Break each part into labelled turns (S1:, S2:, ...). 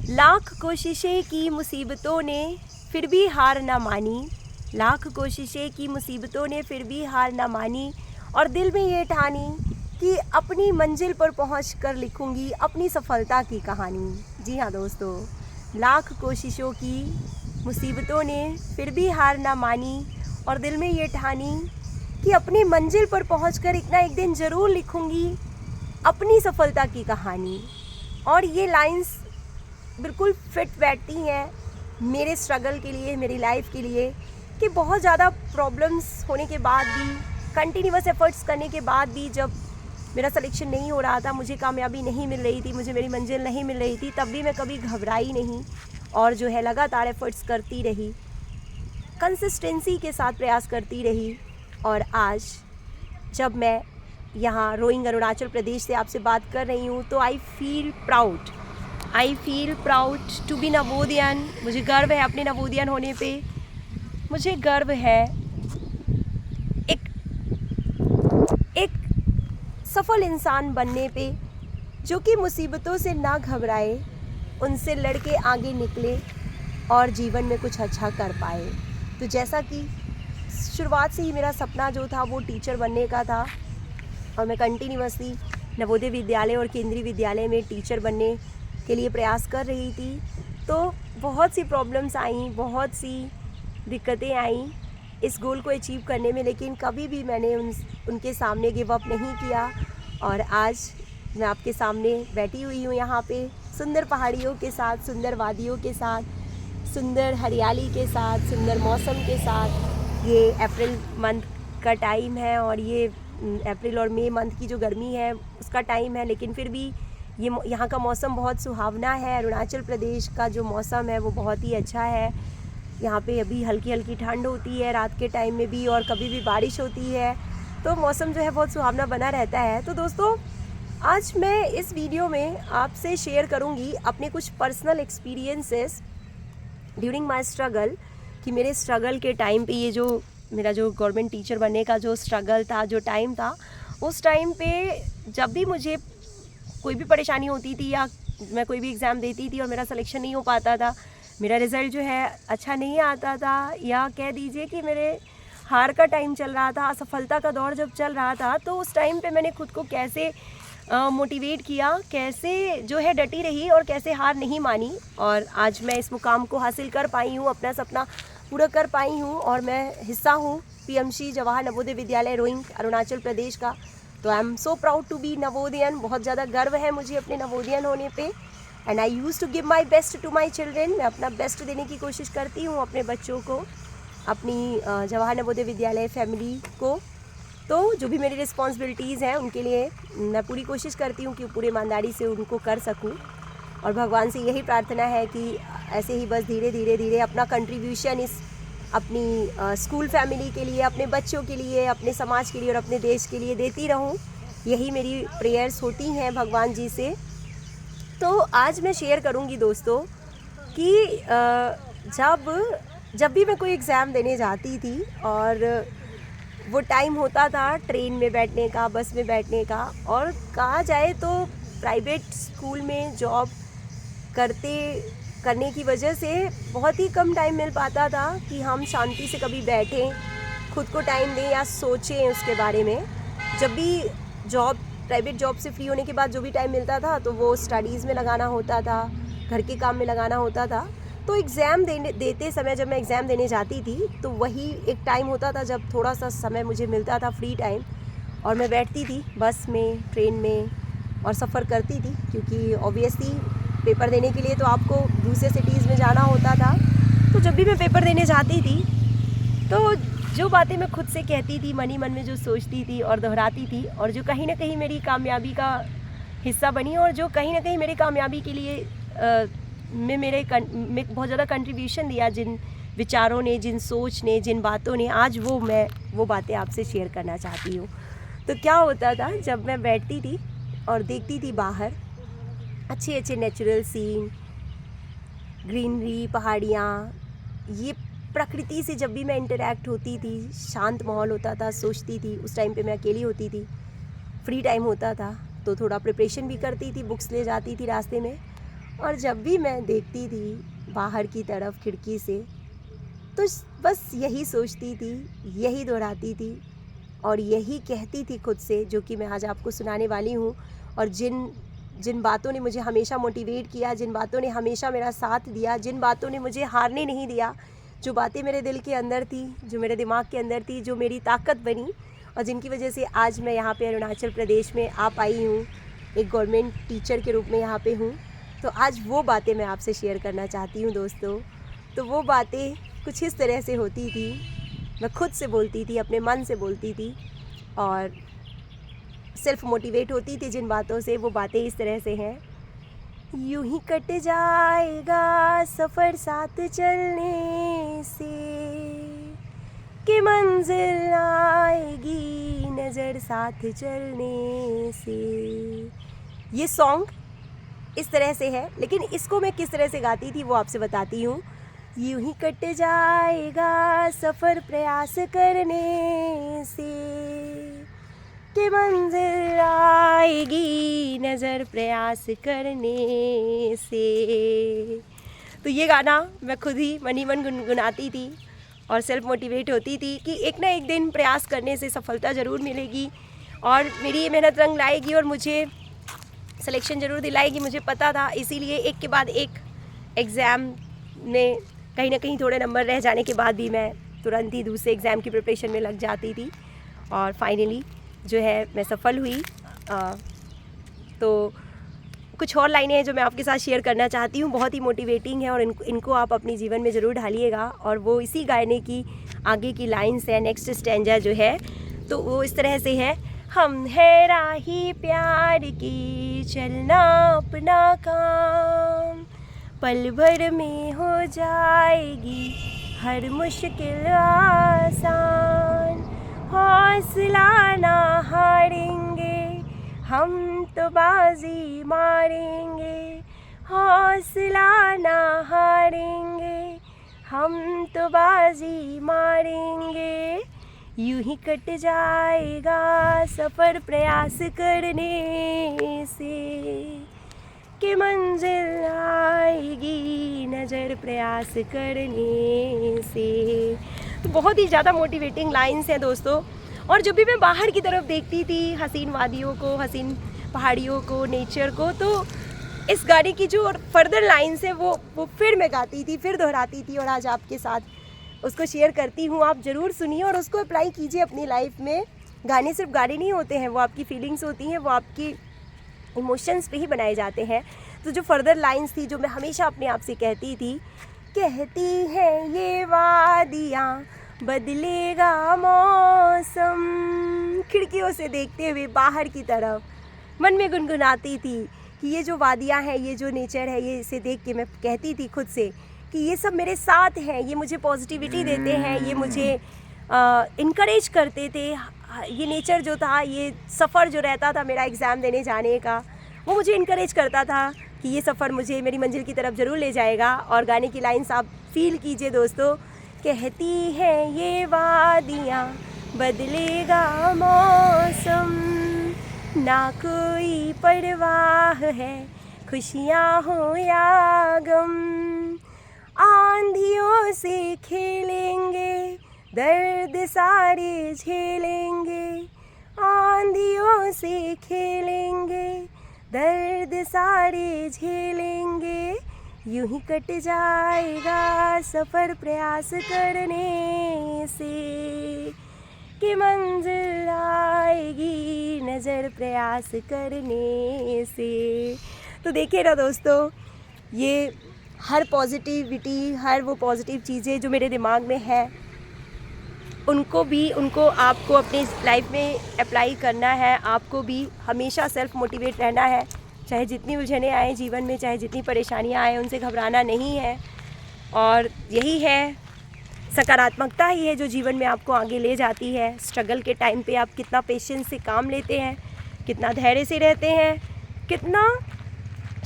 S1: लाख कोशिशें की मुसीबतों ने फिर भी हार ना मानी, लाख कोशिशें की मुसीबतों ने फिर भी हार ना मानी और दिल में ये ठानी कि अपनी मंजिल पर पहुंचकर लिखूंगी अपनी सफलता की कहानी। जी हाँ दोस्तों, लाख कोशिशों की मुसीबतों ने फिर भी हार ना मानी और दिल में ये ठानी कि अपनी मंजिल पर पहुंचकर एक ना एक दिन ज़रूर लिखूंगी अपनी सफलता की कहानी। और ये लाइंस बिल्कुल फिट बैठती हैं मेरे स्ट्रगल के लिए, मेरी लाइफ के लिए, कि बहुत ज़्यादा प्रॉब्लम्स होने के बाद भी, कंटिन्यूअस एफर्ट्स करने के बाद भी, जब मेरा सिलेक्शन नहीं हो रहा था, मुझे कामयाबी नहीं मिल रही थी, मुझे मेरी मंजिल नहीं मिल रही थी, तब भी मैं कभी घबराई नहीं और जो है लगातार एफर्ट्स करती रही, कंसिस्टेंसी के साथ प्रयास करती रही। और आज जब मैं यहाँ रोइंग अरुणाचल प्रदेश से आपसे बात कर रही हूँ तो I feel proud to be Navodayan. मुझे गर्व है अपने नवोदियन होने पे, मुझे गर्व है एक सफल इंसान बनने पे जो कि मुसीबतों से ना घबराए, उनसे लड़के आगे निकले और जीवन में कुछ अच्छा कर पाए। तो जैसा कि शुरुआत से ही मेरा सपना जो था वो टीचर बनने का था और मैं कंटिन्यूअसली नवोदय विद्यालय और केंद्रीय विद्यालय में टीचर बनने के लिए प्रयास कर रही थी। तो बहुत सी प्रॉब्लम्स आई, बहुत सी दिक्कतें आई इस गोल को अचीव करने में, लेकिन कभी भी मैंने उनके सामने गिव अप नहीं किया। और आज मैं आपके सामने बैठी हुई हूँ यहाँ पे, सुंदर पहाड़ियों के साथ, सुंदर वादियों के साथ, सुंदर हरियाली के साथ, सुंदर मौसम के साथ। ये अप्रैल मंथ का टाइम है और ये अप्रैल और मई मंथ की जो गर्मी है उसका टाइम है, लेकिन फिर भी ये यहाँ का मौसम बहुत सुहावना है। अरुणाचल प्रदेश का जो मौसम है वो बहुत ही अच्छा है। यहाँ पे अभी हल्की हल्की ठंड होती है रात के टाइम में भी और कभी भी बारिश होती है, तो मौसम जो है बहुत सुहावना बना रहता है। तो दोस्तों, आज मैं इस वीडियो में आपसे शेयर करूँगी अपने कुछ personal experiences during my struggle, कि मेरे स्ट्रगल के टाइम पे, ये जो मेरा जो गवर्नमेंट टीचर बनने का जो स्ट्रगल था, जो टाइम था, उस टाइम पे जब भी मुझे कोई भी परेशानी होती थी या मैं कोई भी एग्ज़ाम देती थी और मेरा सिलेक्शन नहीं हो पाता था, मेरा रिज़ल्ट जो है अच्छा नहीं आता था, या कह दीजिए कि मेरे हार का टाइम चल रहा था, असफलता का दौर जब चल रहा था, तो उस टाइम पे मैंने खुद को कैसे मोटिवेट किया, कैसे जो है डटी रही और कैसे हार नहीं मानी। और आज मैं इस मुकाम को हासिल कर पाई हूँ, अपना सपना पूरा कर पाई हूँ और मैं हिस्सा हूँ पीएमसी जवाहर नवोदय विद्यालय रोइंग अरुणाचल प्रदेश का। तो I am so proud to be Navodayan. बहुत ज़्यादा गर्व है मुझे अपने नवोदियन होने पे। And I use to give my best to my children. मैं अपना बेस्ट देने की कोशिश करती हूँ अपने बच्चों को, अपनी जवाहर नवोदय विद्यालय फैमिली को। तो जो भी मेरी रिस्पॉन्सिबिलिटीज़ हैं उनके लिए मैं पूरी कोशिश करती हूँ कि पूरी ईमानदारी से उनको कर सकूँ। और भगवान से यही प्रार्थना है कि ऐसे ही बस धीरे धीरे अपना कंट्रीब्यूशन इस अपनी स्कूल फैमिली के लिए, अपने बच्चों के लिए, अपने समाज के लिए और अपने देश के लिए देती रहूं। यही मेरी प्रेयर्स होती हैं भगवान जी से। तो आज मैं शेयर करूंगी दोस्तों कि जब भी मैं कोई एग्ज़ाम देने जाती थी और वो टाइम होता था ट्रेन में बैठने का, बस में बैठने का, और कहा जाए तो प्राइवेट स्कूल में जॉब करने की वजह से बहुत ही कम टाइम मिल पाता था कि हम शांति से कभी बैठें, खुद को टाइम दें या सोचें उसके बारे में। जब भी प्राइवेट जॉब से फ्री होने के बाद जो भी टाइम मिलता था तो वो स्टडीज़ में लगाना होता था, घर के काम में लगाना होता था। तो एग्ज़ाम देते समय जब मैं एग्ज़ाम देने जाती थी तो वही एक टाइम होता था जब थोड़ा सा समय मुझे मिलता था, फ्री टाइम, और मैं बैठती थी बस में, ट्रेन में और सफ़र करती थी, क्योंकि ऑब्वियसली पेपर देने के लिए तो आपको दूसरे सिटीज़ में जाना होता था। तो जब भी मैं पेपर देने जाती थी तो जो बातें मैं खुद से कहती थी, मन ही मन में जो सोचती थी और दोहराती थी, और जो कहीं ना कहीं मेरी कामयाबी का हिस्सा बनी, और जो कहीं ना कहीं मेरी कामयाबी के लिए में बहुत ज़्यादा कंट्रीब्यूशन दिया, जिन विचारों ने, जिन सोच ने, जिन बातों ने, आज मैं वो बातें आपसे शेयर करना चाहती हूँ। तो क्या होता था, जब मैं बैठती थी और देखती थी बाहर अच्छे अच्छे नेचुरल सीन, ग्रीनरी, पहाड़ियाँ, ये प्रकृति से जब भी मैं इंटरेक्ट होती थी, शांत माहौल होता था, सोचती थी। उस टाइम पे मैं अकेली होती थी, फ्री टाइम होता था, तो थोड़ा प्रिपरेशन भी करती थी, बुक्स ले जाती थी रास्ते में, और जब भी मैं देखती थी बाहर की तरफ खिड़की से, तो बस यही सोचती थी, यही दोहराती थी और यही कहती थी खुद से, जो कि मैं आज आपको सुनाने वाली हूँ। और जिन जिन बातों ने मुझे हमेशा मोटिवेट किया, जिन बातों ने हमेशा मेरा साथ दिया, जिन बातों ने मुझे हारने नहीं दिया, जो बातें मेरे दिल के अंदर थी, जो मेरे दिमाग के अंदर थी, जो मेरी ताकत बनी और जिनकी वजह से आज मैं यहाँ पे अरुणाचल प्रदेश में आ पाई हूँ, एक गवर्नमेंट टीचर के रूप में यहाँ पे हूँ। तो आज वो बातें मैं आपसे शेयर करना चाहती हूँ दोस्तों। तो वो बातें कुछ इस तरह से होती थी, मैं खुद से बोलती थी, अपने मन से बोलती थी और सेल्फ मोटिवेट होती थी जिन बातों से। वो बातें इस तरह से हैं, यूं ही कट जाएगा सफ़र साथ चलने से, कि मंजिल आएगी नज़र साथ चलने से। ये सॉन्ग इस तरह से है, लेकिन इसको मैं किस तरह से गाती थी वो आपसे बताती हूँ। यूं ही कट जाएगा सफ़र प्रयास करने से, कि मंजिल आएगी नज़र प्रयास करने से। तो ये गाना मैं खुद ही मन ही मन गुनगुनाती थी और सेल्फ मोटिवेट होती थी कि एक ना एक दिन प्रयास करने से सफलता ज़रूर मिलेगी और मेरी ये मेहनत रंग लाएगी और मुझे सिलेक्शन ज़रूर दिलाएगी। मुझे पता था, इसीलिए एक के बाद एक एग्ज़ाम में कहीं ना कहीं थोड़े नंबर रह जाने के बाद भी मैं तुरंत ही दूसरे एग्ज़ाम की प्रिपरेशन में लग जाती थी और फाइनली जो है मैं सफल हुई। तो कुछ और लाइनें हैं जो मैं आपके साथ शेयर करना चाहती हूँ, बहुत ही मोटिवेटिंग है और इनको आप अपने जीवन में ज़रूर ढालिएगा। और वो इसी गाने की आगे की लाइन्स है, नेक्स्ट स्टैंजा जो है, तो वो इस तरह से है। हम है राही प्यार की, चलना अपना काम, पल भर में हो जाएगी हर मुश्किल आसान, हौसला ना हारेंगे हम तो बाजी मारेंगे, हौसला ना हारेंगे हम तो बाजी मारेंगे। यूं ही कट जाएगा सफ़र प्रयास करने से, कि मंजिल आएगी नज़र प्रयास करने से। तो बहुत ही ज़्यादा मोटिवेटिंग लाइन्स हैं दोस्तों। और जब भी मैं बाहर की तरफ देखती थी हसीन वादियों को, हसीन पहाड़ियों को, नेचर को, तो इस गाने की जो फर्दर लाइन्स है वो फिर मैं गाती थी, फिर दोहराती थी और आज आपके साथ उसको शेयर करती हूँ। आप ज़रूर सुनिए और उसको अप्लाई कीजिए अपनी लाइफ में। गाने सिर्फ गाने नहीं होते हैं, वो आपकी फीलिंग्स होती हैं, वो आपकी इमोशंस पे ही बनाए जाते हैं। तो जो फर्दर लाइन्स थी, जो मैं हमेशा अपने आप से कहती थी, कहती हैं ये वादियाँ बदलेगा मौसम, खिड़कियों से देखते हुए बाहर की तरफ मन में गुनगुनाती थी कि ये जो वादियाँ हैं, ये जो नेचर है, ये इसे देख के मैं कहती थी खुद से कि ये सब मेरे साथ हैं, ये मुझे पॉजिटिविटी देते हैं, ये मुझे इनकरेज करते थे। ये नेचर जो था, ये सफ़र जो रहता था मेरा एग्ज़ाम देने जाने का, वो मुझे इनकरेज करता था कि ये सफ़र मुझे मेरी मंजिल की तरफ ज़रूर ले जाएगा। और गाने की लाइन्स आप फील कीजिए दोस्तों, कहती हैं ये वादियाँ बदलेगा मौसम, ना कोई परवाह है खुशियाँ हो या गम, आंधियों से खेलेंगे दर्द सारे झेलेंगे, आंधियों से खेलेंगे दर्द सारे झेलेंगे, यूं ही कट जाएगा सफ़र प्रयास करने से, कि मंजिल आएगी नज़र प्रयास करने से। तो देखिए ना दोस्तों, ये हर पॉजिटिविटी, हर वो पॉजिटिव चीज़ें जो मेरे दिमाग में है, उनको आपको अपनी लाइफ में अप्लाई करना है। आपको भी हमेशा सेल्फ मोटिवेट रहना है, चाहे जितनी उलझनें आए जीवन में, चाहे जितनी परेशानियां आए, उनसे घबराना नहीं है। और यही है, सकारात्मकता ही है जो जीवन में आपको आगे ले जाती है। स्ट्रगल के टाइम पे आप कितना पेशेंस से काम लेते हैं, कितना धैर्य से रहते हैं, कितना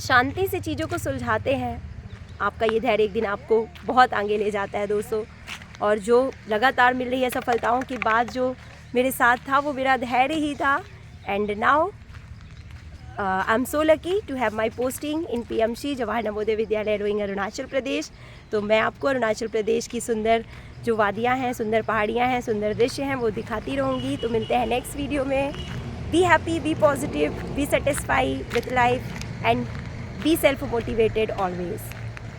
S1: शांति से चीज़ों को सुलझाते हैं, आपका ये धैर्य एक दिन आपको बहुत आगे ले जाता है दोस्तों। और जो लगातार मिल रही है सफलताओं के बाद जो मेरे साथ था, वो मेरा धैर्य ही था। And now I am so lucky to have my posting in PMC Jawahar Navodaya Vidyalaya Roing Arunachal Pradesh. तो मैं आपको अरुणाचल प्रदेश की सुंदर जो वादियाँ हैं, सुंदर पहाड़ियाँ हैं, सुंदर दृश्य हैं वो दिखाती रहूँगी। तो मिलते हैं नेक्स्ट वीडियो में। Be happy, be positive, be satisfy with life and be self motivated always.